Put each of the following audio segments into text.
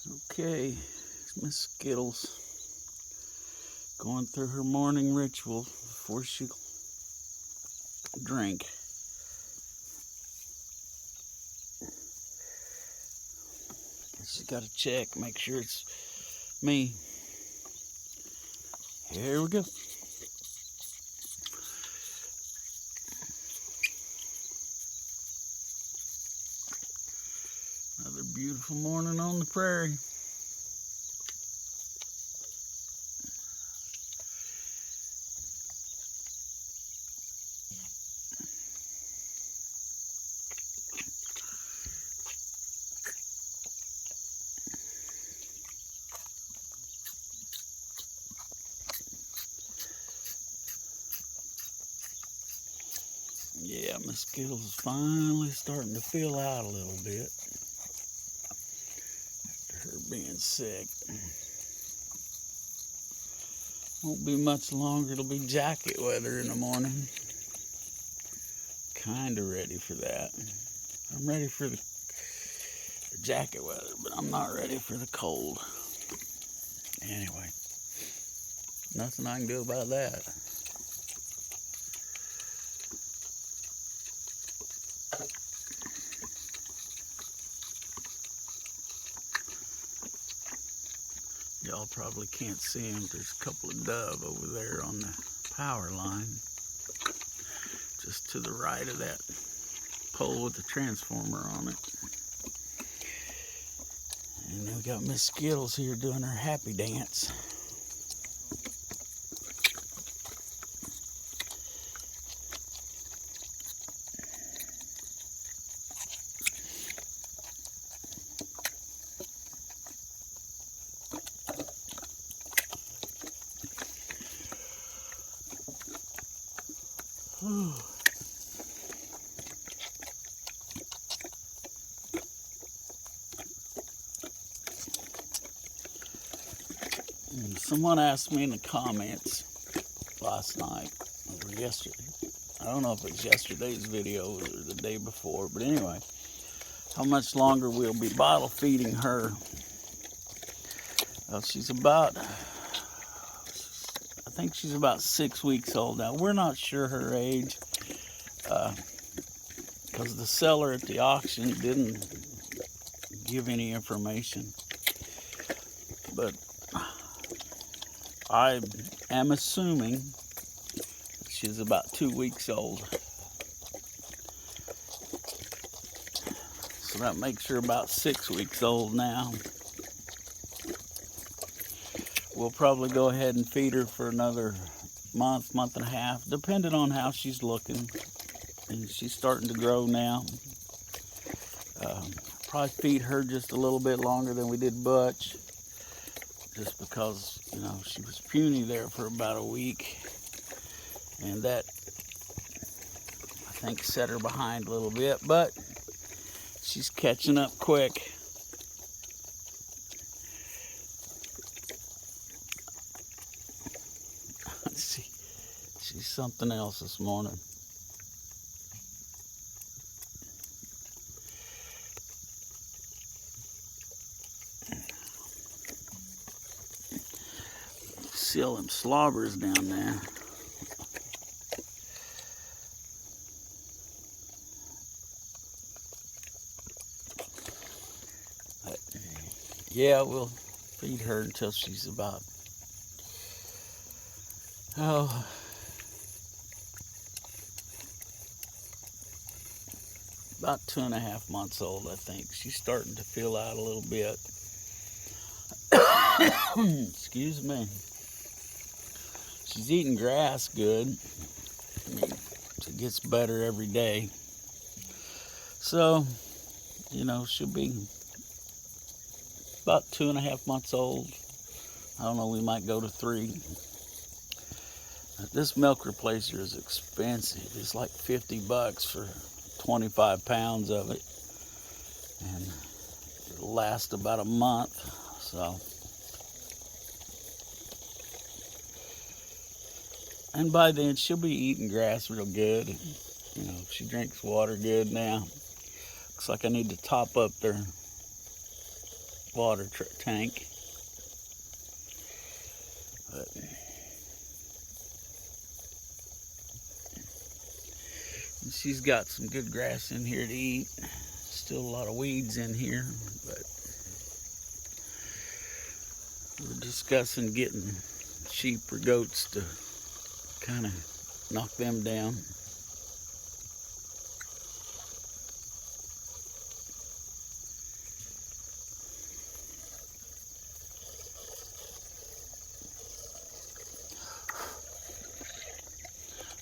Okay, it's Miss Skittles going through her morning ritual before she drink. She's got to check, make sure it's me. Here we go. Another beautiful morning on the prairie. Yeah, Miss Skittles is finally starting to fill out a little bit after her being sick. Won't be much longer, it'll be jacket weather in the morning. Kinda ready for that. I'm ready for the jacket weather, but I'm not ready for the cold. Anyway, nothing I can do about that. Y'all probably can't see them. There's a couple of dove over there on the power line, just to the right of that pole with the transformer on it. And then we got Miss Skittles here doing her happy dance. Someone asked me in the comments last night or yesterday, I don't know if it's yesterday's video or the day before, but anyway, how much longer we'll be bottle feeding her. Well, she's about, I think she's about 6 weeks old now. We're not sure her age because the seller at the auction didn't give any information. But I am assuming she's about 2 weeks old. So that makes her about 6 weeks old now. We'll probably go ahead and feed her for another month, month and a half, depending on how she's looking. And she's starting to grow now. Probably feed her just a little bit longer than we did Butch, just because, you know, she was puny there for about a week, and that, I think, set her behind a little bit, but she's catching up quick. She's something else this morning. See all them slobbers down there. But yeah, we'll feed her until she's about, about 2.5 months old, I think. She's starting to fill out a little bit. Excuse me. She's eating grass good. I mean, she gets better every day. So, you know, she'll be about 2.5 months old. I don't know, we might go to 3. This milk replacer is expensive. It's like $50 for 25 pounds of it. And it'll last about a month, so. And by then, she'll be eating grass real good. You know, she drinks water good now. Looks like I need to top up their water tank. But she's got some good grass in here to eat. Still a lot of weeds in here, but we're discussing getting sheep or goats to kind of knock them down.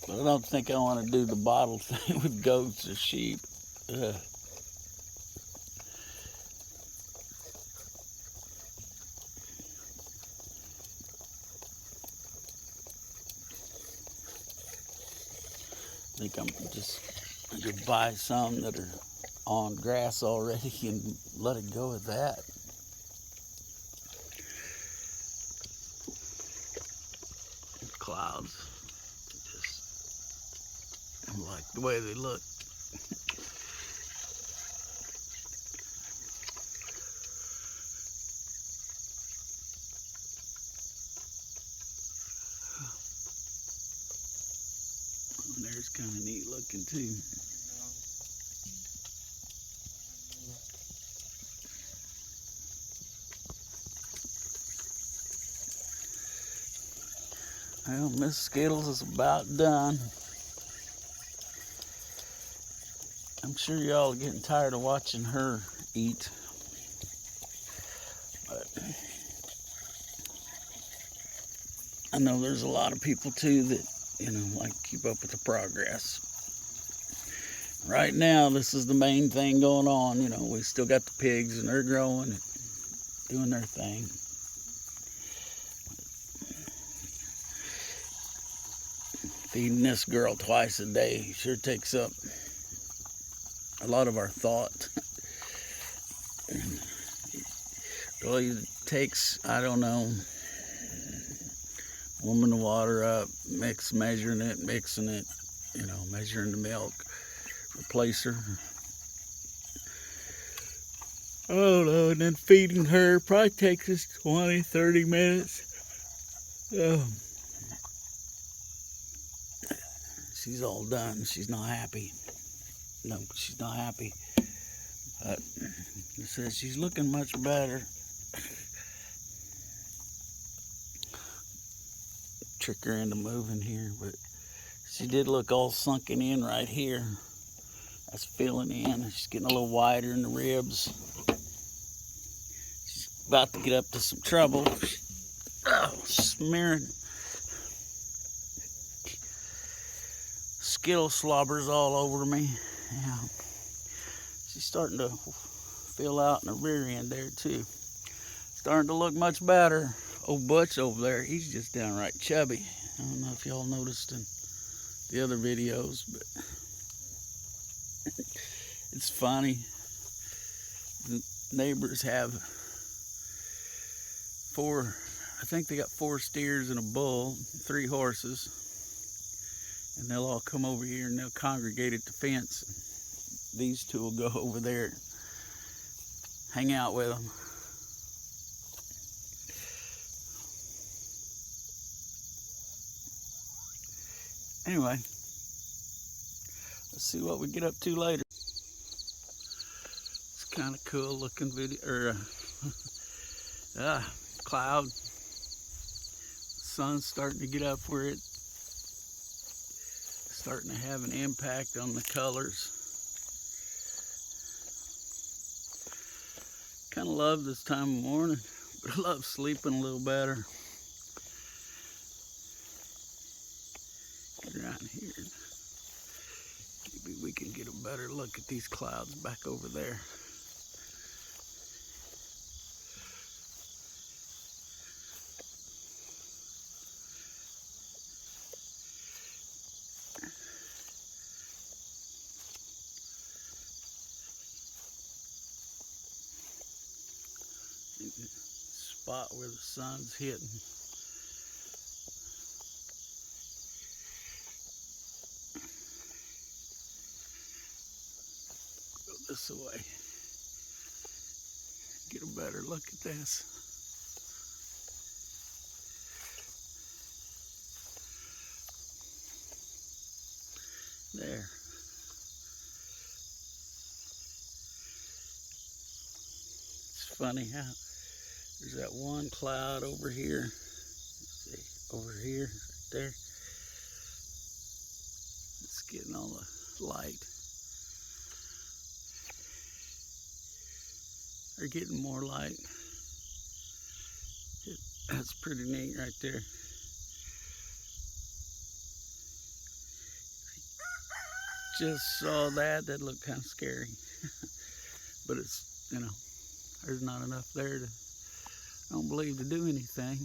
But I don't think I want to do the bottle thing with goats or sheep. I think I'm just going to buy some that are on grass already and let it go at that. Clouds. Just, I like the way they look. And there's kind of neat looking too. Well, Miss Skittles is about done. I'm sure y'all are getting tired of watching her eat. But I know there's a lot of people too that, like to keep up with the progress. Right now, this is the main thing going on. We still got the pigs and they're growing and doing their thing. Feeding this girl twice a day sure takes up a lot of our thought. Really takes, I don't know, warming the water up, measuring it, mixing it, measuring the milk, replace her. Oh no, and then feeding her probably takes us 20, 30 minutes. She's all done. She's not happy. No, she's not happy. It says she's looking much better. Trick her into moving here, but she did look all sunken in right here. That's filling in. She's getting a little wider in the ribs. She's about to get up to some trouble. Oh, smearing Skittle slobbers all over me. Yeah. She's starting to fill out in the rear end there too. Starting to look much better. Old Butch over there, he's just downright chubby. I don't know if y'all noticed in the other videos, but it's funny. The neighbors have I think they got 4 steers and a bull, 3 horses. And they'll all come over here and they'll congregate at the fence. These two will go over there, hang out with them. Anyway, let's see what we get up to later. It's kind of cool looking video, or cloud. Sun's starting to get up where it's starting to have an impact on the colors. Kind of love this time of morning, but I love sleeping a little better. Get around here. Maybe we can get a better look at these clouds back over there. Spot where the sun's hitting. Go this way. get a better look at this. There. It's funny how there's that one cloud over here. Let's see, over here, right there. It's getting all the light. They're getting more light. That's pretty neat right there. Just saw that. That looked kind of scary. But it's, you know, there's not enough there to, I don't believe, to do anything.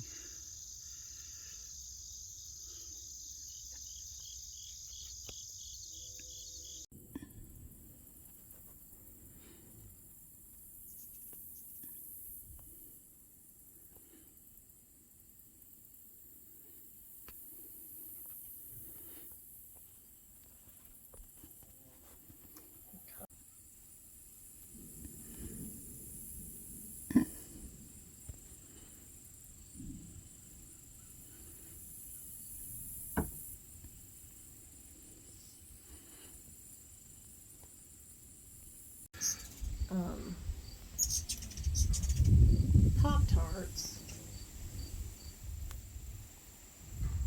Pop-Tarts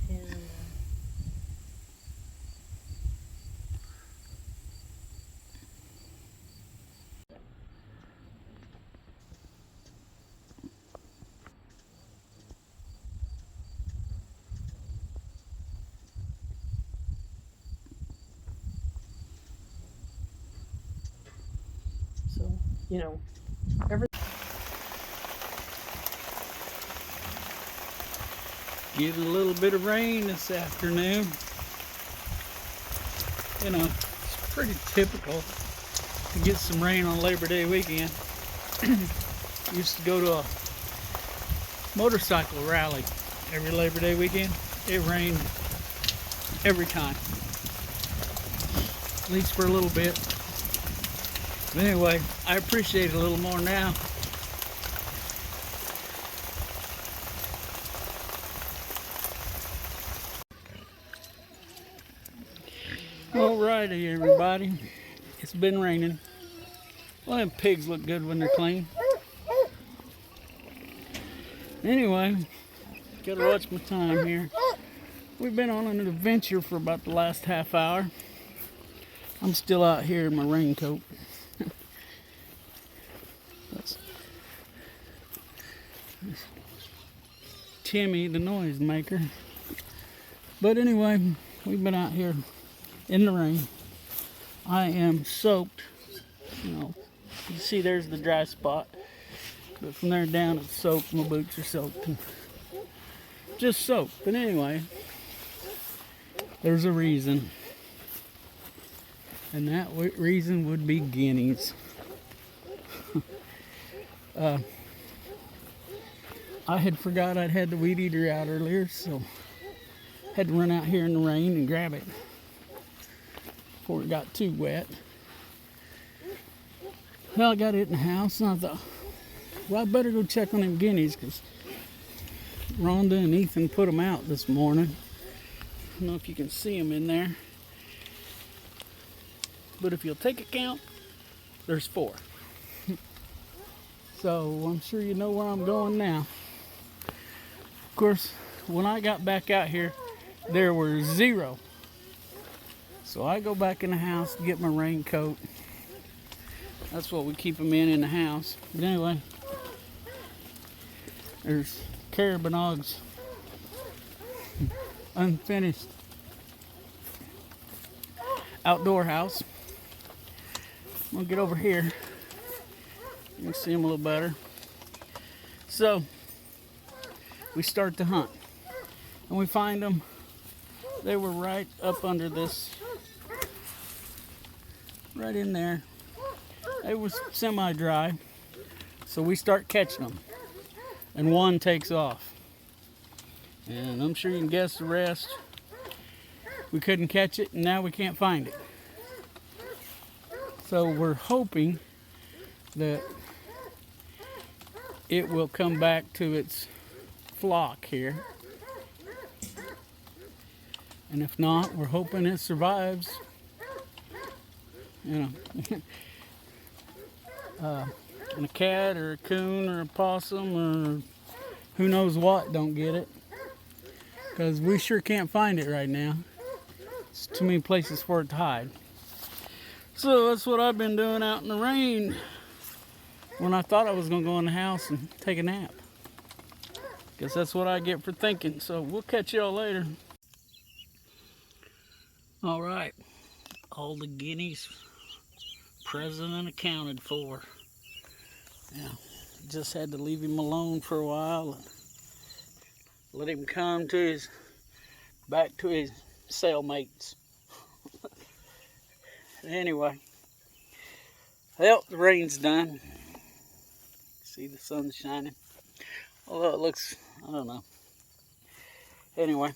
and so, you know, Getting a little bit of rain this afternoon. You know, it's pretty typical to get some rain on Labor Day weekend. Used to go to a motorcycle rally every Labor Day weekend. It rained every time, at least for a little bit. But anyway, I appreciate it a little more now. Alrighty, everybody. It's been raining. Well, them pigs look good when they're clean. Anyway, gotta watch my time here. We've been on an adventure for about the last half hour. I'm still out here in my raincoat. That's Timmy, the noise maker. But anyway, we've been out here in the rain. I am soaked. You know, you see there's the dry spot. But from there down it's soaked. My boots are soaked. Just soaked. But anyway, there's a reason. And that reason would be guineas. I had forgot I'd had the weed eater out earlier, so had to run out here in the rain and grab it before it got too wet. Well, I got it in the house, and I thought, well, I better go check on them guineas, because Rhonda and Ethan put them out this morning. I don't know if you can see them in there, but if you'll take a count, there's 4. So I'm sure you know where I'm going now. Of course, when I got back out here, there were 0. So I go back in the house to get my raincoat. That's what we keep them in the house. But anyway, there's Carabinog's unfinished outdoor house. I'm gonna get over here. You can see them a little better. So we start to hunt, and we find them. They were right up under this, right in there. It was semi-dry, so we start catching them, and one takes off. And I'm sure you can guess the rest. We couldn't catch it, and now we can't find it. So we're hoping that it will come back to its flock here. And if not, we're hoping it survives. You know, and a cat or a coon or a possum or who knows what don't get it. Because we sure can't find it right now. It's too many places for it to hide. So that's what I've been doing out in the rain when I thought I was going to go in the house and take a nap. Guess that's what I get for thinking. So we'll catch y'all later. All right, all the guineas present and accounted for. Yeah, just had to leave him alone for a while and let him come to his back to his cellmates. Anyway, well, the rain's done. See the sun shining. Although it looks, I don't know. Anyway,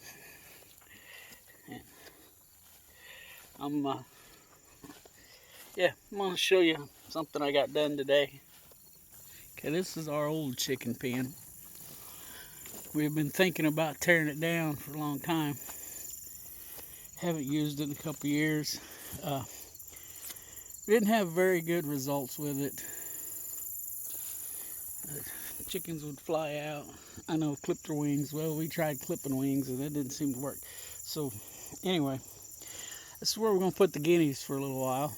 I'm going to show you something I got done today. Okay, this is our old chicken pen. We've been thinking about tearing it down for a long time. Haven't used it in a couple years. We didn't have very good results with it. Chickens would fly out. I know, clip their wings. Well, we tried clipping wings and that didn't seem to work. So anyway, this is where we're going to put the guineas for a little while.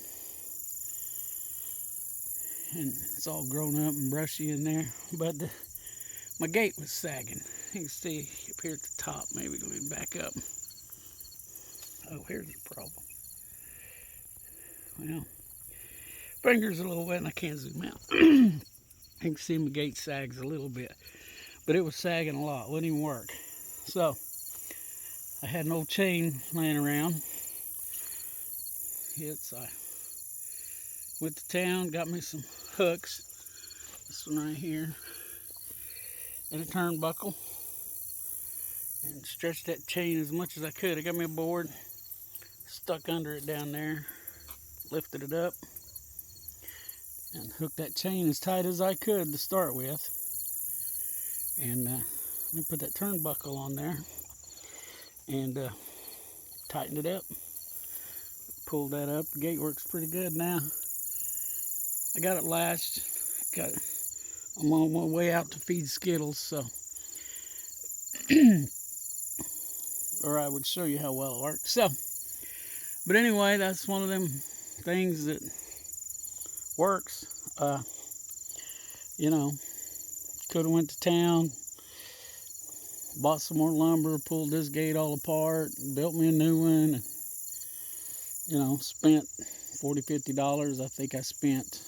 And it's all grown up and brushy in there. But my gate was sagging. You can see up here at the top. Maybe let me back up. Oh, here's the problem. Well, finger's a little wet and I can't zoom out. You can see my gate sags a little bit. But it was sagging a lot. Wouldn't even work. So, I had an old chain laying around. I went to town, got me some hooks. This one right here. And a turnbuckle. And stretched that chain as much as I could. I got me a board. Stuck under it down there. Lifted it up. And hooked that chain as tight as I could to start with. And then put that turnbuckle on there. And tightened it up. Pulled that up. The gate works pretty good now. I got it latched. I'm on my way out to feed Skittles, so or I would show you how well it works. So, but anyway, that's one of them things that works. You know, could have went to town, bought some more lumber, pulled this gate all apart, built me a new one, and, you know, spent $40-50. I think I spent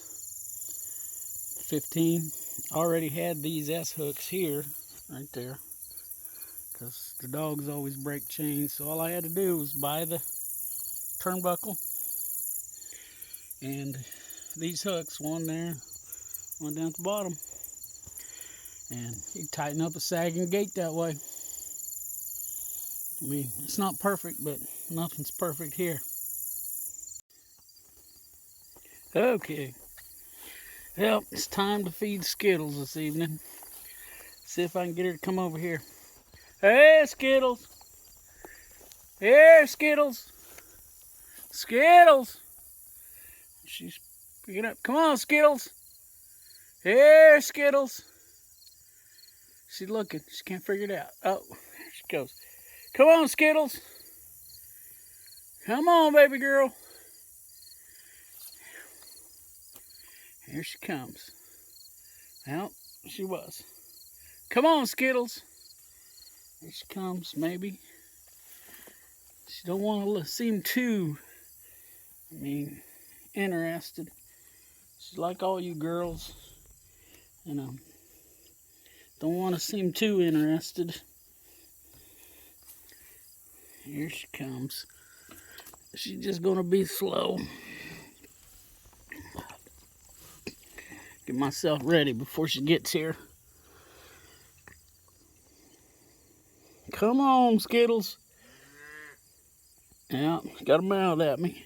$15. Already had these S-hooks here, right there, because the dogs always break chains. So all I had to do was buy the turnbuckle and these hooks, one there, one down at the bottom. And you tighten up a sagging gate that way. I mean, it's not perfect, but nothing's perfect here. Okay. Well, it's time to feed Skittles this evening. See if I can get her to come over here. Hey, Skittles. Here, Skittles. Skittles. She's picking up. Come on, Skittles. Here, Skittles. She's looking. She can't figure it out. Oh, there she goes. Come on, Skittles. Come on, baby girl. Here she comes. Well, she was. Come on, Skittles. Here she comes, maybe. She don't want to seem too, interested. She's like all you girls, you know. Don't want to seem too interested. Here she comes. She's just going to be slow. Get myself ready before she gets here. Come on, Skittles. Yeah, got a mouth at me.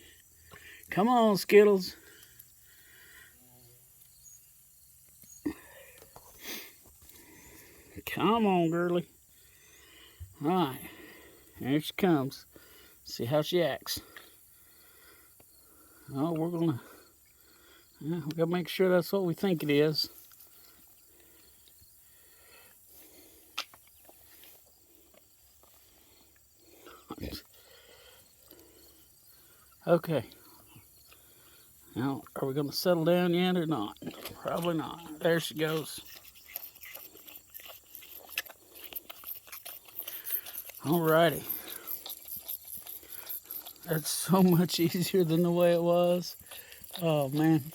Come on, Skittles. Come on, girly. All right. Here she comes. See how she acts. Oh, we're gonna. Yeah, we gotta make sure that's what we think it is. Okay. Now, are we gonna settle down yet or not? Probably not. There she goes. Alrighty. That's so much easier than the way it was. Oh man.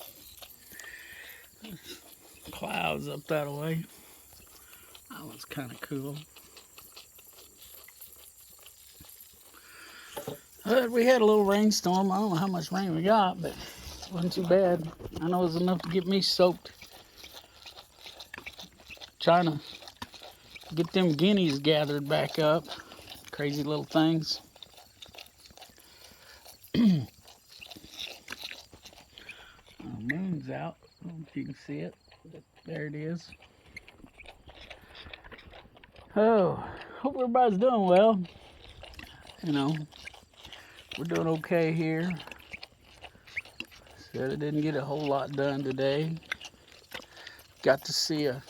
Clouds up that way. That was kind of cool. But we had a little rainstorm. I don't know how much rain we got, but it wasn't too bad. I know it was enough to get me soaked. Trying to get them guineas gathered back up. Crazy little things. The moon's out. I don't know if you can see it. But there it is. Oh, hope everybody's doing well. You know, we're doing okay here. Said I didn't get a whole lot done today. Got to see I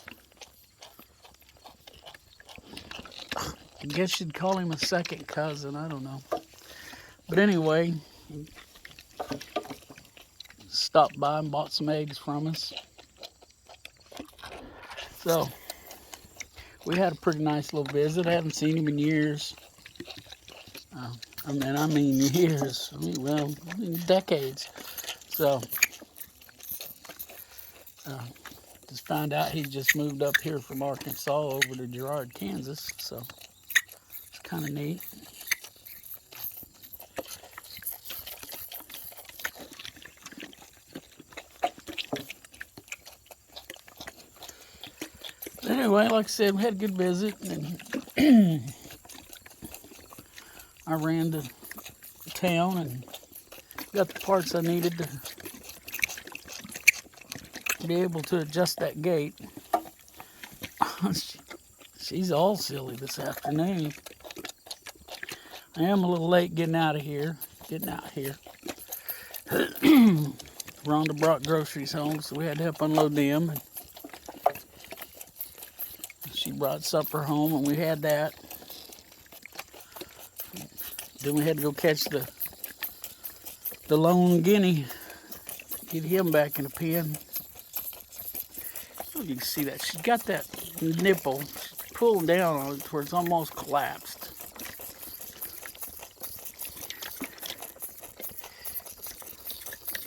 guess you'd call him a second cousin, I don't know. But anyway, stopped by and bought some eggs from us. So, we had a pretty nice little visit. I haven't seen him in years. I mean years. Decades. So, just found out he just moved up here from Arkansas over to Girard, Kansas. So, it's kind of neat. Anyway, like I said, we had a good visit, and I ran to town and got the parts I needed to be able to adjust that gate. She's all silly this afternoon. I am a little late getting out here. Rhonda brought groceries home, so we had to help unload them. And she brought supper home, and we had that. Then we had to go catch the lone guinea, get him back in the pen. You can see that she's got that nipple. She's pulling down on it where it's almost collapsed.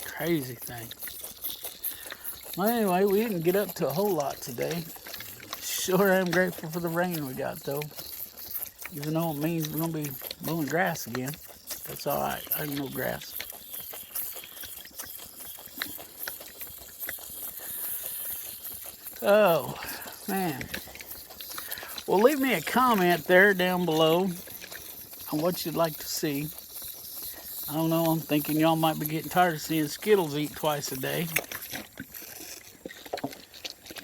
Crazy thing. Well, anyway, we didn't get up to a whole lot today. Sure am grateful for the rain we got, though. Even though it means we're going to be mowing grass again. That's all right. I can mow grass. Oh, man. Well, leave me a comment there down below on what you'd like to see. I don't know. I'm thinking y'all might be getting tired of seeing Skittles eat twice a day.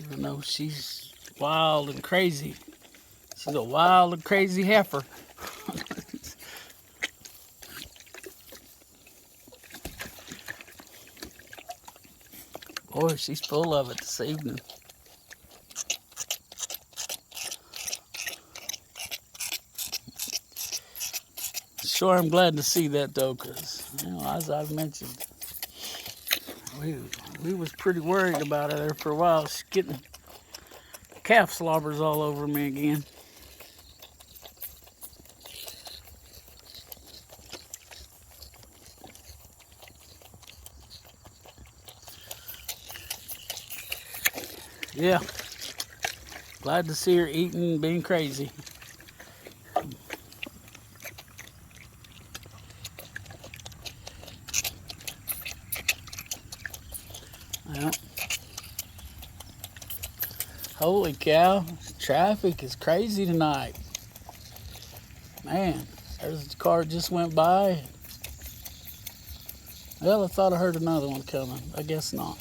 Even though she's wild and crazy. She's a wild and crazy heifer. Boy, she's full of it this evening. Sure, I'm glad to see that though, because as I've mentioned, we was pretty worried about her there for a while. She's getting calf slobbers all over me again. Yeah, glad to see her eating and being crazy. Yeah. Holy cow, traffic is crazy tonight. Man, there's a car just went by. Well, I thought I heard another one coming. I guess not.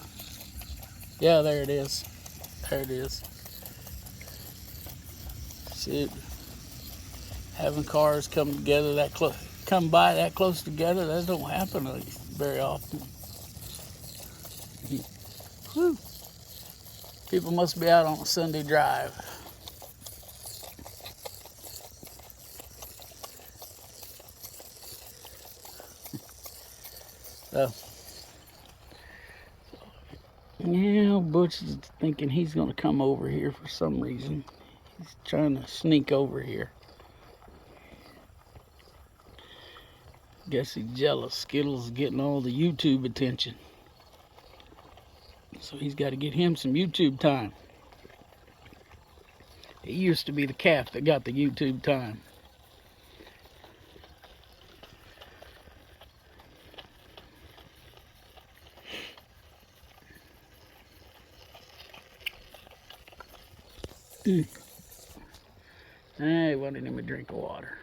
Yeah, there it is. There it is. See, having cars come together that close, come by that close together, that don't happen very often. Whew. People must be out on a Sunday drive. So, yeah, Butch is thinking he's going to come over here for some reason. He's trying to sneak over here. Guess he's jealous. Skittles is getting all the YouTube attention. So he's got to get him some YouTube time. He used to be the calf that got the YouTube time. Hey, wanted him a drink of water.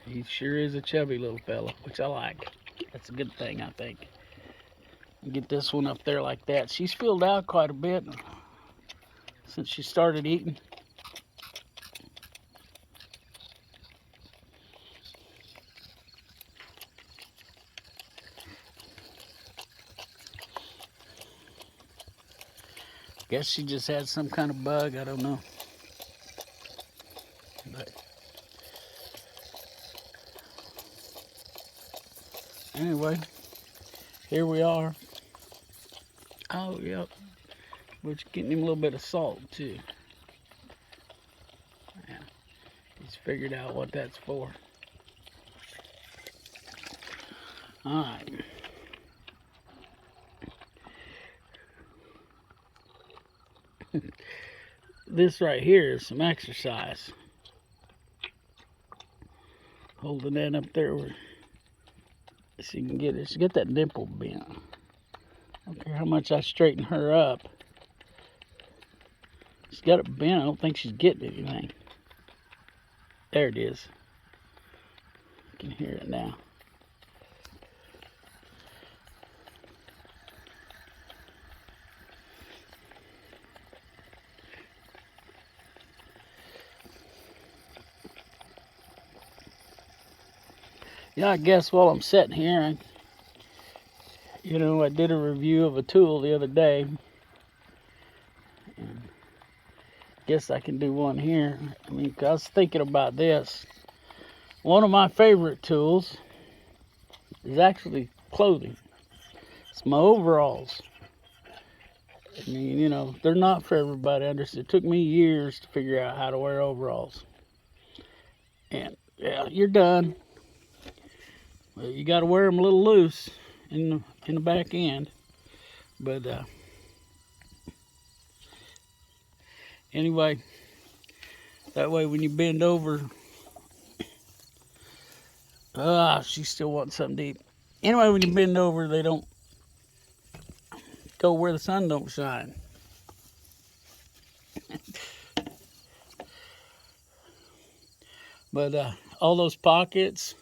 He sure is a chubby little fella, which I like. That's a good thing, I think. Get this one up there like that. She's filled out quite a bit since she started eating. Guess she just had some kind of bug, I don't know. But anyway, here we are. Oh, yep. We're getting him a little bit of salt, too. Yeah. He's figured out what that's for. All right. This right here is some exercise. Holding that up there so you can get it. She got that nipple bent. I don't care how much I straighten her up. She's got it bent. I don't think she's getting anything. There it is. You can hear it now. Yeah, I guess while I'm sitting here, I did a review of a tool the other day. And guess I can do one here. I mean, I was thinking about this. One of my favorite tools is actually clothing. It's my overalls. I mean, they're not for everybody. It took me years to figure out how to wear overalls. And, yeah, you're done. Well, you got to wear them a little loose in the back end. But anyway, that way when you bend over, she still wants something to eat. Anyway, when you bend over, they don't go where the sun don't shine. But all those pockets,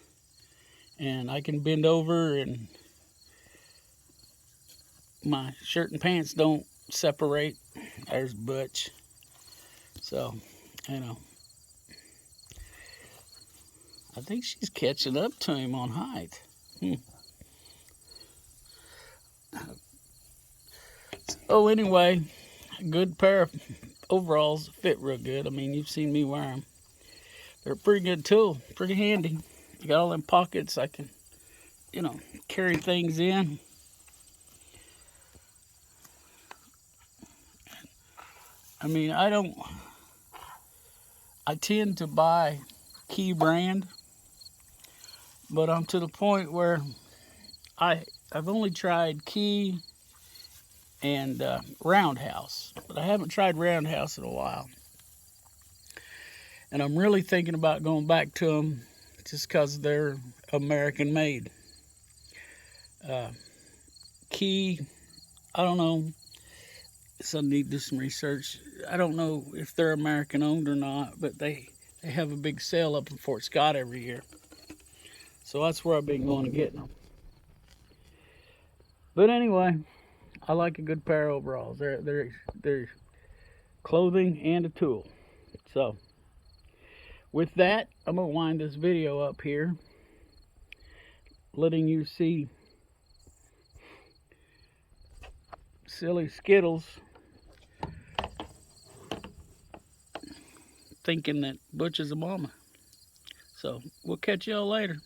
and I can bend over and my shirt and pants don't separate. There's Butch. So, I think she's catching up to him on height. So anyway, a good pair of overalls fit real good. I mean, you've seen me wear them. They're a pretty good tool, pretty handy. You got all them pockets I can, carry things in. I mean, I tend to buy Key brand, but I'm to the point where I've only tried Key and Roundhouse, but I haven't tried Roundhouse in a while. And I'm really thinking about going back to them just because they're American made. Key, I don't know. So I need to do some research. I don't know if they're American owned or not, but they have a big sale up in Fort Scott every year. So that's where I've been going to get them. But anyway, I like a good pair of overalls. They're clothing and a tool. So with that, I'm gonna wind this video up here, letting you see silly Skittles thinking that Butch is a mama. So we'll catch y'all later.